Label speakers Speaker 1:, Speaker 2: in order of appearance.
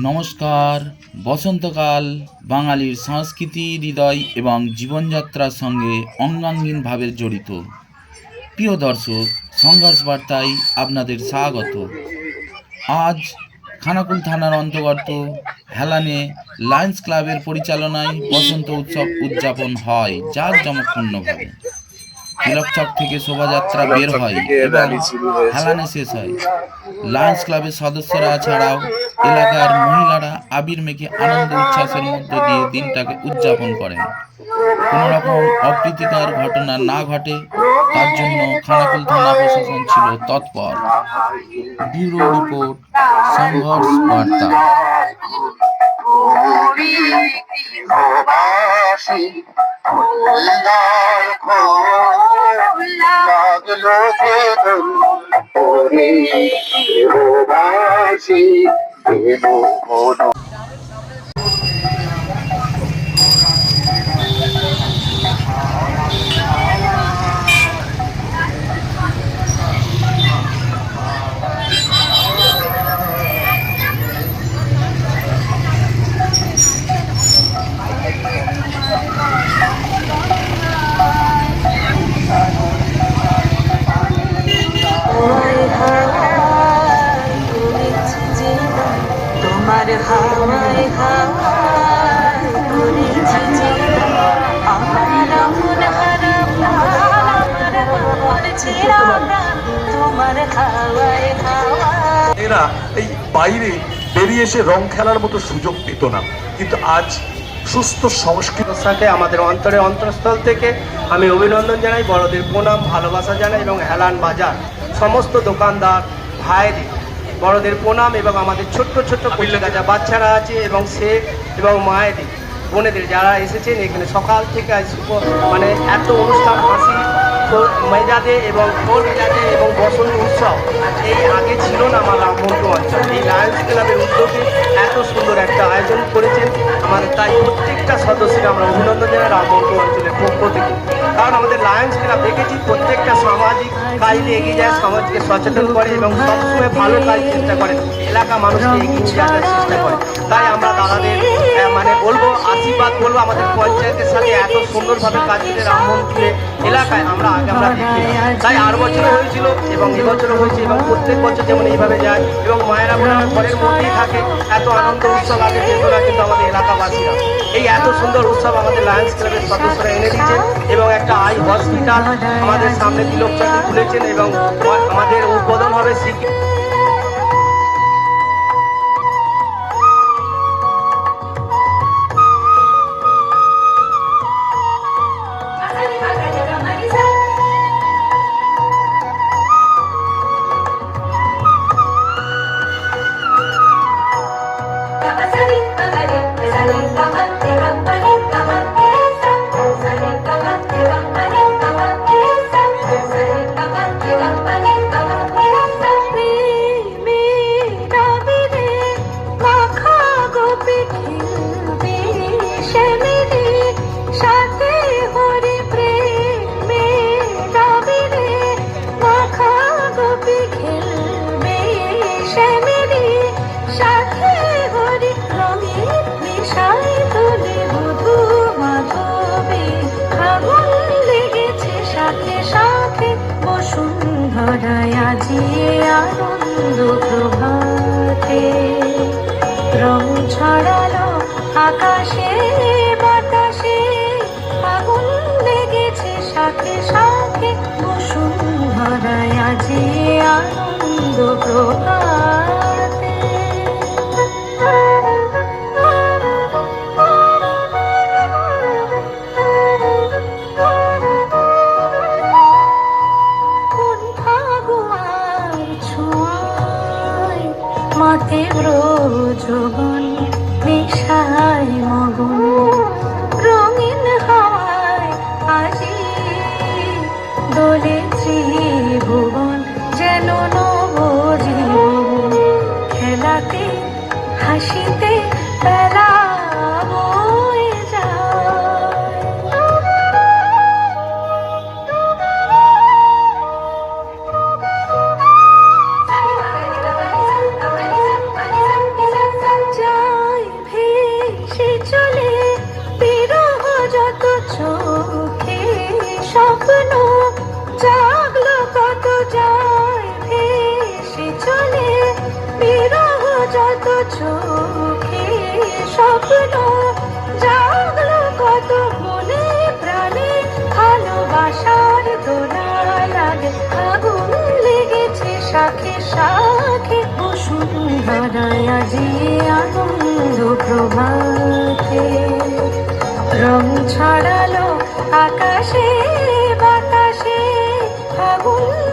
Speaker 1: নমস্কার। বসন্তকাল বাঙালির সংস্কৃতি, হৃদয় এবং জীবনযাত্রার সঙ্গে অঙ্গাঙ্গিনভাবে জড়িত। প্রিয় দর্শক, সংঘর্ষ বার্তায় আপনাদের স্বাগত। আজ খানাকুল থানার অন্তর্গত হেলানে লায়ন্স ক্লাবের পরিচালনায় বসন্ত উৎসব উদযাপন হয় জাঁকজমকপূর্ণভাবে। তিলকচক থেকে শোভাযাত্রা বের হয় এবং হেলানে শেষ হয়। লায়ন্স ক্লাবের সদস্যরা ছাড়াও এলাকার মহিলারা আবির মেখে আনন্দ উচ্ছ্বাসের মধ্য দিয়ে দিনটাকে উদযাপন করেন। কোনো রকম অপ্রীতিকর ঘটনা না ঘটে তার জন্য খানাকুল থানা প্রশাসন ছিল তৎপর। ব্যুরো রিপোর্ট, সংঘর্ষ বার্তা।
Speaker 2: এরা এই বাইরে বেরিয়ে এসে রং খেলার মতো সুযোগ পেত না, কিন্তু আজ সুস্থ সংস্কৃতি
Speaker 3: আমাদের অন্তরস্থল থেকে আমি অভিনন্দন জানাই, বড়দের প্রণাম, ভালোবাসা জানাই এবং হেলান বাজার সমস্ত দোকানদার ভাইদের বড়দের প্রণাম এবং আমাদের ছোট্ট ছোট্ট কচিকাঁচা বাচ্চারা আছে এবং শেখ এবং মায়েদের বোনেদের যারা এসেছেন এখানে সকাল থেকে মানে এত অনুষ্ঠান হাসি মেজাজে এবং খোল মেজাজে এবং বসন্ত উৎসব এই আগে ছিল না আমার রামমন্টু অঞ্চল। এই লায়ন্স ক্লাবের উদ্যোগে এত সুন্দর একটা আয়োজন করেছেন আমাদের, তাই প্রত্যেকটা সদস্যকে আমরা অভিনন্দন জানাই রামমন্টু অঞ্চলের পক্ষ থেকে। কারণ আমাদের লায়ন্স ক্লাব দেখেছি প্রত্যেকটা সামাজিক কাজে এগিয়ে যায়, সমাজকে সচেতন করে এবং সবসময় ভালো কাজ চেষ্টা করে, এলাকা মানুষকে এগিয়ে নিয়ে যাওয়ার চেষ্টা করে। তাই আমরা দাদাদের মানে বলবো, আশীর্বাদ বলবো আমাদের পঞ্চায়েতের সাথে এত সুন্দরভাবে কাজ করে রামমন্টুরে এলাকায় আমরা দেখি। তাই 8 বছরও হয়েছিল এবং এবছরও হয়েছে এবং প্রত্যেক বছর যেমন এইভাবে যায় এবং মায়েরা বোনেরা ঘরের মধ্যেই থাকে। এত আনন্দ উৎসব আগে যেত না, কিন্তু আমাদের এলাকাবাসীরা এই এত সুন্দর উৎসব আমাদের লায়ন্স ক্লাবের সদস্যরা এনে দিয়েছেন এবং একটা আই হসপিটাল আমাদের সামনে তিলকচকে খুলেছেন এবং আমাদের উদ্বোধন হবে
Speaker 4: আনন্দ প্রভাতে রং ছড়ালো আকাশে বাতাসে, আগুন লেগেছে সাথে সাথে বসুন্ধরায় আজি আনন্দ প্রভাতে। মাতে ব্রজবন নেশায় মগন, রঙিন হাওয়ায় আজি দোলে ত্রিভুবন যেন নবজীবন। স্বপ্ন জাগলো কত মনে প্রাণে, ভালোবাসার দোলা লাগে, আগুন লেগেছে শাখে শাখে, বসুন্ধরায় আজি আনন্দ প্রভাতে। রং ছড়ালো আকাশে বাতাসে, আগুন